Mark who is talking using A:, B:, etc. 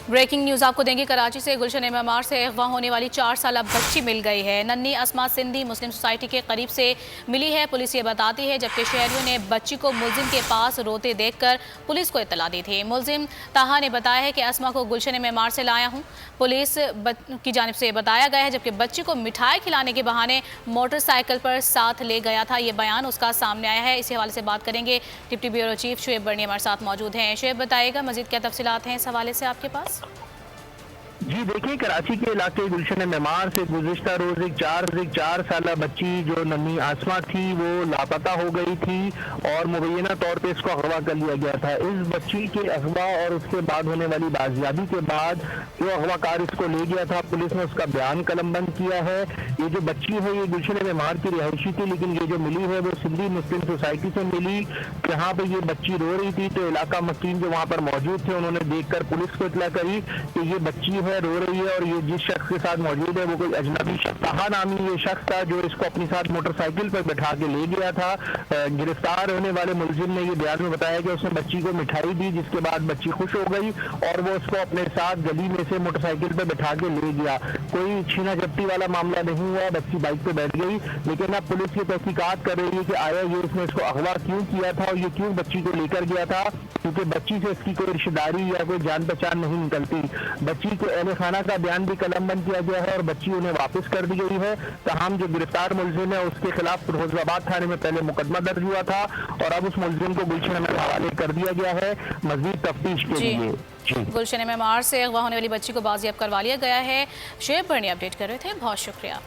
A: Breaking news आपको देंगे। कराची से गुलशन मेमार से अगवा होने वाली 4 साल बच्ची मिल गई है। नन्ही अस्मा सिंधी मुस्लिम सोसाइटी के करीब से मिली है, पुलिस ये बताती है, जबकि शहरियों ने बच्ची को मुलजिम के पास रोते देखकर पुलिस को इत्तला दी थी। मुलजिम ताहा ने बताया है कि अस्मा को गुलशन मेमार से लाया हूँ, पुलिस की जानिब से बताया गया है, जबकि बच्ची को मिठाई खिलाने के बहाने मोटरसाइकिल पर साथ ले गया था। ये बयान उसका सामने आया है। इसी हवाले से बात करेंगे, डिप्टी ब्यूरो चीफ शुएब बर्नी हमारे साथ मौजूद हैं। शुएब, बताइएगा मजीद क्या तफसीलात हैं इस हवाले से आपके पास?
B: जी देखिए, कराची के इलाके गुलशन मेमार से गुज़िश्ता रोज एक चार साल बच्ची जो नन्ही आसमा थी वो लापता हो गई थी और मुबैना तौर पे इसको अगवा कर लिया गया था। इस बच्ची के अगवा और उसके बाद होने वाली बाजियाबी के बाद जो अगवाकार इसको ले गया था, पुलिस ने उसका बयान कलमबंद किया है। ये जो बच्ची है ये गुलशन मेमार की रिहायशी थी, लेकिन ये जो मिली है वो सिंधी मुस्लिम सोसाइटी से मिली, जहाँ पे ये बच्ची रो रही थी। तो इलाका मकीन जो वहाँ पर मौजूद थे उन्होंने देखकर पुलिस को इतला करी कि ये बच्ची है, रो रही है और ये जिस शख्स के साथ मौजूद है वो कोई अजनबी ताहा नामी ये शख्स था जो इसको अपने साथ मोटरसाइकिल पर बैठा के ले गया था। गिरफ्तार होने वाले मुलजिम ने ये बयान में बताया कि उसने बच्ची को मिठाई दी, जिसके बाद बच्ची खुश हो गई और वो उसको अपने साथ गली में से मोटरसाइकिल पर बैठा के ले गया। कोई छीना झपटी वाला मामला नहीं हुआ, बच्ची बाइक पे बैठ गई। लेकिन अब पुलिस ये तहकीकात कर रही है कि आया ये इसने इसको अगवा क्यों किया था और ये क्यों बच्ची को लेकर गया था, क्योंकि बच्ची से इसकी कोई रिश्तेदारी या कोई जान पहचान नहीं निकलती। बच्ची को अहल खाना का बयान भी कलमबंद किया गया है और बच्ची उन्हें वापस कर दी गई है। तमाम जो गिरफ्तार मुलजिम है उसके खिलाफ फिरोजाबाद थाने में पहले मुकदमा दर्ज हुआ था और अब उस मुलजिम को गुलशन में हवाले कर दिया गया है मजीद तफ्तीश के लिए।
A: गुलशन मेमार से अगवा होने वाली बच्ची को बाजियाब करवा लिया गया है। शुएब बर्नी अपडेट कर रहे थे, बहुत शुक्रिया।